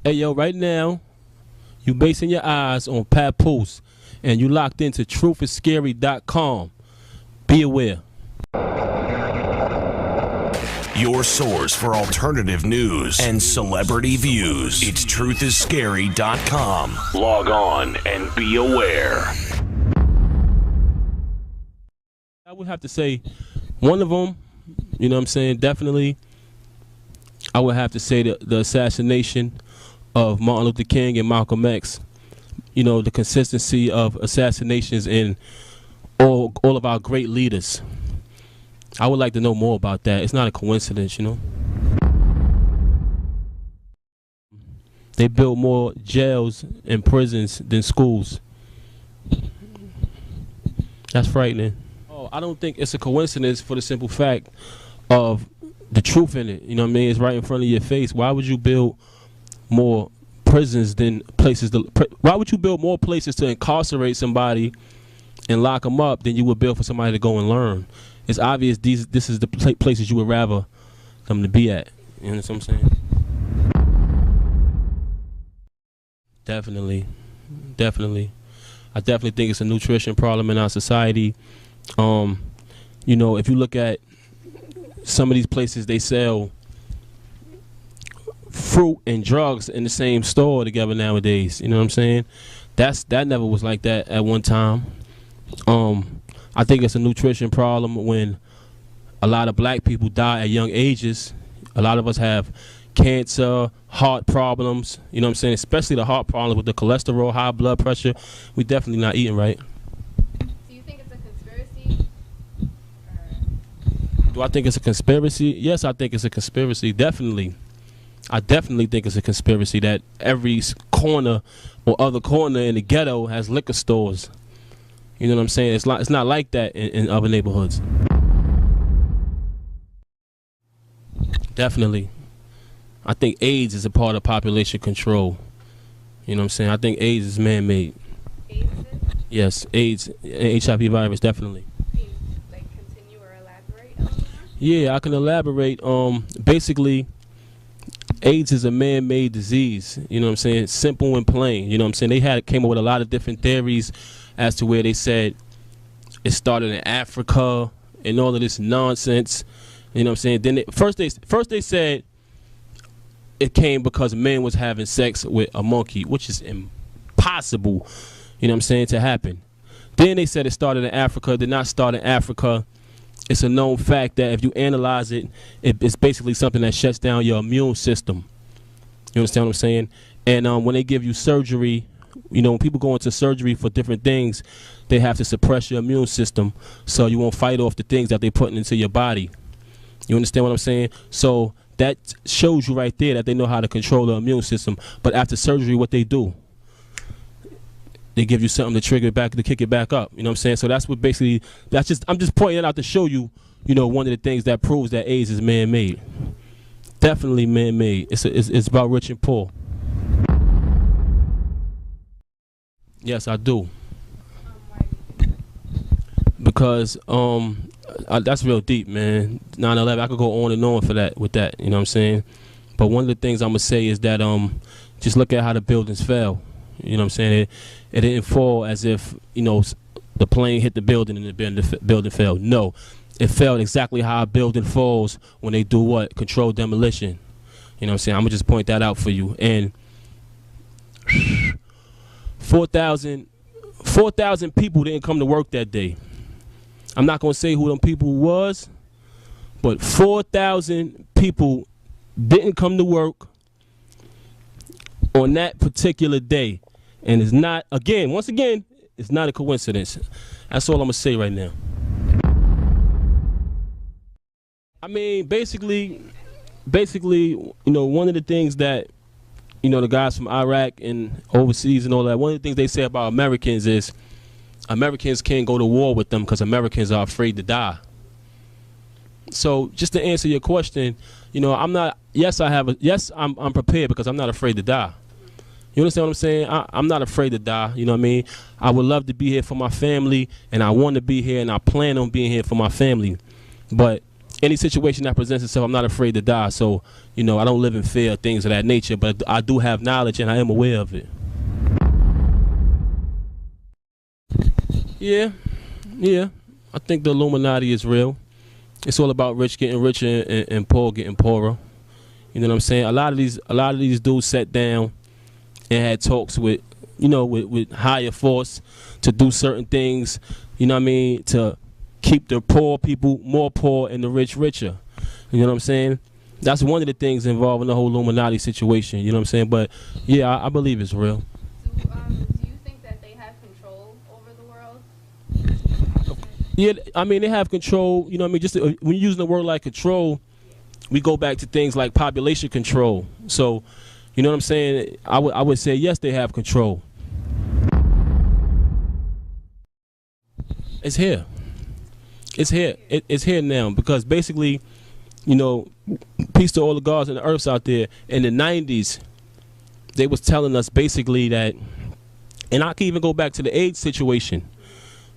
Hey, yo, right now, you basing your eyes on Papoose, and you locked into truthisScary.com. Be aware. Your source for alternative news and celebrity views. It's truthisScary.com. Log on and be aware. I would have to say one of them, you know what I'm saying, definitely, I would have to say the assassination of Martin Luther King and Malcolm X. You know, the consistency of assassinations in all of our great leaders. I would like to know more about that. It's not a coincidence, you know. They built more jails and prisons than schools. That's frightening. Oh, I don't think it's a coincidence for the simple fact of the truth in it. You know what I mean? It's right in front of your face. Why would you build more prisons than places why would you build more places to incarcerate somebody and lock them up than you would build for somebody to go and learn? It's obvious this is the places you would rather them to be at. You know what I'm saying? Definitely. I definitely think it's a nutrition problem in our society. You know, if you look at some of these places, they sell fruit and drugs in the same store together nowadays. You know what I'm saying? That never was like that at one time. I think it's a nutrition problem when a lot of black people die at young ages. A lot of us have cancer, heart problems, you know what I'm saying? Especially the heart problem with the cholesterol, high blood pressure. We definitely not eating right. Do you think it's a conspiracy? Do I think it's a conspiracy? Yes, I think it's a conspiracy, definitely. I definitely think it's a conspiracy that every corner or other corner in the ghetto has liquor stores. You know what I'm saying? It's not like that in other neighborhoods. Definitely. I think AIDS is a part of population control. You know what I'm saying? I think AIDS is man-made. AIDS? Yes, AIDS, HIV virus, definitely. Can you continue or elaborate on that? Yeah, I can elaborate. Basically, AIDS is a man-made disease. You know what I'm saying? Simple and plain. You know what I'm saying? They came up with a lot of different theories as to where they said it started in Africa and all of this nonsense. You know what I'm saying? Then first they said it came because men was having sex with a monkey, which is impossible, you know what I'm saying, to happen. Then they said it started in Africa. It did not start in Africa. It's a known fact that if you analyze it, it's basically something that shuts down your immune system. You understand what I'm saying? And when they give you surgery, you know, when people go into surgery for different things, they have to suppress your immune system so you won't fight off the things that they're putting into your body. You understand what I'm saying? So that shows you right there that they know how to control the immune system. But after surgery, what they do, they give you something to trigger it back, to kick it back up. You know what I'm saying? So that's what basically, I'm just pointing it out to show you, you know, one of the things that proves that AIDS is man-made. Definitely man-made. It's about rich and poor. Yes, I do. Because that's real deep, man. 9/11, I could go on and on with that, you know what I'm saying? But one of the things I'm gonna say is that just look at how the buildings fell. You know what I'm saying? It didn't fall as if, you know, the plane hit the building and the building fell. No, it fell exactly how a building falls when they do what? Controlled demolition. You know what I'm saying? I'm gonna just point that out for you. And 4,000 people didn't come to work that day. I'm not going to say who them people was, but 4,000 people didn't come to work on that particular day. And it's not, once again, it's not a coincidence. That's all I'm going to say right now. I mean, basically, you know, one of the things that, you know, the guys from Iraq and overseas and all that, one of the things they say about Americans is Americans can't go to war with them because Americans are afraid to die. So just to answer your question, you know, I'm prepared because I'm not afraid to die. You understand what I'm saying? I'm not afraid to die, you know what I mean? I would love to be here for my family, and I want to be here, and I plan on being here for my family. But any situation that presents itself, I'm not afraid to die. So, you know, I don't live in fear of things of that nature, but I do have knowledge and I am aware of it. Yeah, I think the Illuminati is real. It's all about rich getting richer and poor getting poorer. You know what I'm saying? A lot of these dudes sat down and had talks with, you know, with higher force to do certain things, you know what I mean, to keep the poor people more poor and the rich richer. You know what I'm saying? That's one of the things involving the whole Illuminati situation, you know what I'm saying? But yeah, I believe it's real. Do you think that they have control over the world? Yeah, I mean, they have control, you know what I mean? Just when you're using the word like control, we go back to things like population control. So, you know what I'm saying? I would say yes, they have control. It's here. It's here. It's here now because basically, you know, peace to all the gods and the earths out there. In the 90s, they was telling us basically that, and I can even go back to the AIDS situation.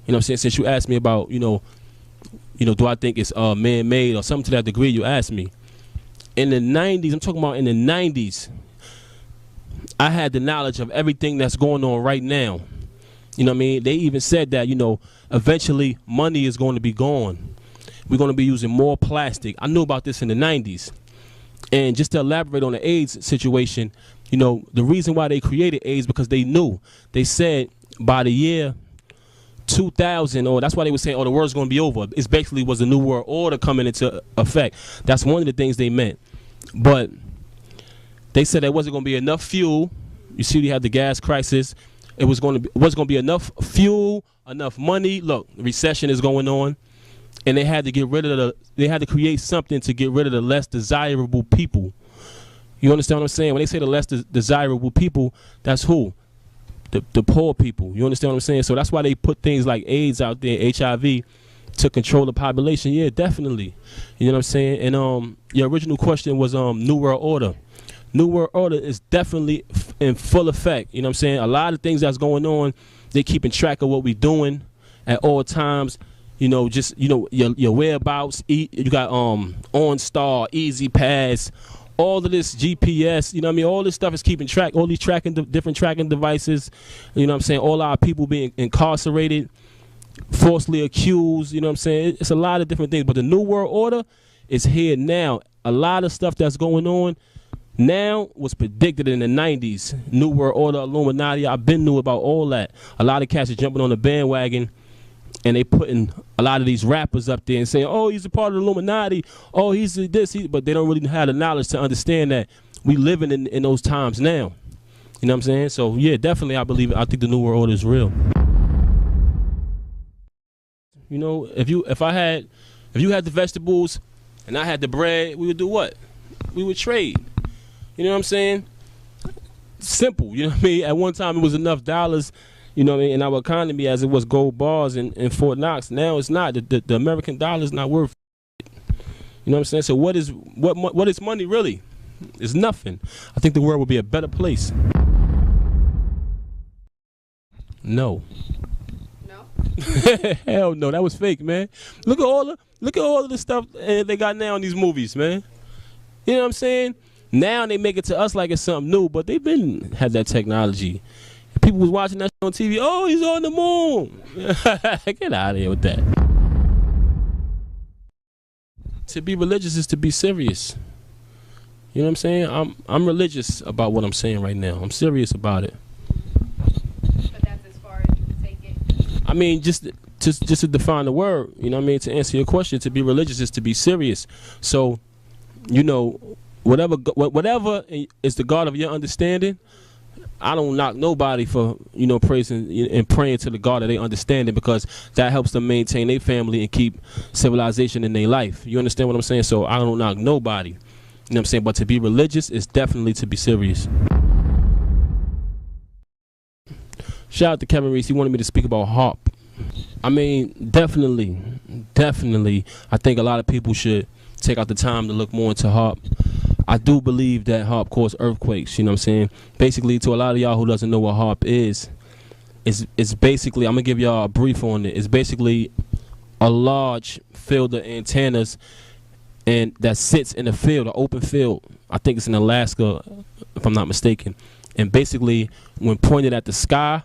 You know what I'm saying? Since you asked me about, you know, do I think it's man-made or something to that degree you asked me. In the 90s, I'm talking about in the 90s, I had the knowledge of everything that's going on right now. You know what I mean? They even said that, you know, eventually money is going to be gone. We're going to be using more plastic. I knew about this in the 90s. And just to elaborate on the AIDS situation, you know, the reason why they created AIDS because they knew. They said by the year 2000, or that's why they were saying, oh, the world's going to be over. It basically was a new world order coming into effect. That's one of the things they meant. But they said there wasn't going to be enough fuel. You see, we had the gas crisis. It wasn't going to be enough fuel, enough money. Look, recession is going on, and they had to get rid of they had to create something to get rid of the less desirable people. You understand what I'm saying? When they say the less desirable people, that's who? The poor people. You understand what I'm saying? So that's why they put things like AIDS out there, HIV, to control the population. Yeah, definitely. You know what I'm saying? And your original question was New World Order. New World Order is definitely in full effect. You know what I'm saying? A lot of things that's going on, they're keeping track of what we're doing at all times. You know, just, you know, your whereabouts. You got OnStar, Easy Pass, all of this GPS. You know what I mean? All this stuff is keeping track. All these different tracking devices. You know what I'm saying? All our people being incarcerated, falsely accused. You know what I'm saying? It's a lot of different things. But the New World Order is here now. A lot of stuff that's going on now was predicted in the 90s. New World Order, Illuminati, I've been knew about all that. A lot of cats are jumping on the bandwagon, and they putting a lot of these rappers up there and saying, oh, he's a part of the Illuminati, oh, he's this, but they don't really have the knowledge to understand that we living in those times now. You know what I'm saying? So, yeah, definitely I believe it. I think the New World Order is real. You know, if you had the vegetables and I had the bread, we would do what? We would trade. You know what I'm saying? Simple. You know what I mean? At one time, it was enough dollars, you know what I mean, in our economy as it was gold bars in Fort Knox. Now it's not. The American dollar is not worth it. You know what I'm saying? So what is money really? It's nothing. I think the world would be a better place. No. No? Hell no. That was fake, man. Look at all of the stuff they got now in these movies, man. You know what I'm saying? Now they make it to us like it's something new, but they've been had that technology. People was watching that on TV. Oh, he's on the moon. Get out of here with that. To be religious is to be serious. You know what I'm saying? I'm religious about what I'm saying right now. I'm serious about it. But that's as far as you can take it. I mean, just to define the word. You know what I mean? To answer your question, to be religious is to be serious. So, you know, whatever is the God of your understanding, I don't knock nobody for, you know, praising and praying to the God of their understanding, because that helps them maintain their family and keep civilization in their life. You understand what I'm saying? So I don't knock nobody. You know what I'm saying? But to be religious is definitely to be serious. Shout out to Kevin Reese. He wanted me to speak about HARP. I mean, definitely. I think a lot of people should take out the time to look more into HARP. I do believe that HARP caused earthquakes, you know what I'm saying? Basically, to a lot of y'all who doesn't know what HARP is, it's basically, I'm going to give y'all a brief on it. It's basically a large field of antennas and that sits in a field, an open field. I think it's in Alaska, if I'm not mistaken. And basically, when pointed at the sky,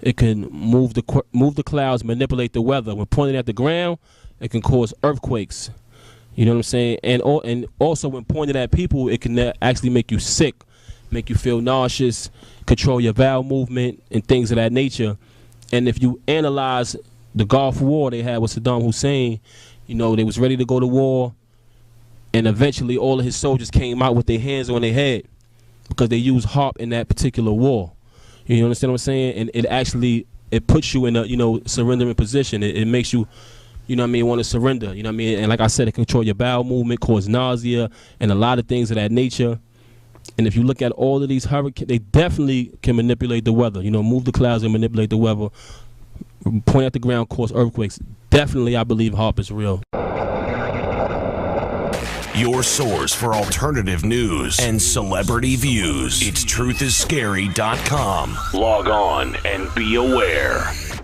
it can move the clouds, manipulate the weather. When pointed at the ground, it can cause earthquakes. You know what I'm saying? And also when pointed at people, it can actually make you sick, make you feel nauseous, control your bowel movement, and things of that nature. And if you analyze the Gulf War they had with Saddam Hussein, you know, they was ready to go to war, and eventually all of his soldiers came out with their hands on their head because they used HAARP in that particular war. You understand what I'm saying? And it puts you in a, you know, surrendering position. It makes you, you know what I mean, want to surrender. You know what I mean? And like I said, it control your bowel movement, cause nausea, and a lot of things of that nature. And if you look at all of these hurricanes, they definitely can manipulate the weather. You know, move the clouds and manipulate the weather. Point at the ground, cause earthquakes. Definitely, I believe HAARP is real. Your source for alternative news and celebrity views. It's truthisScary.com. Log on and be aware.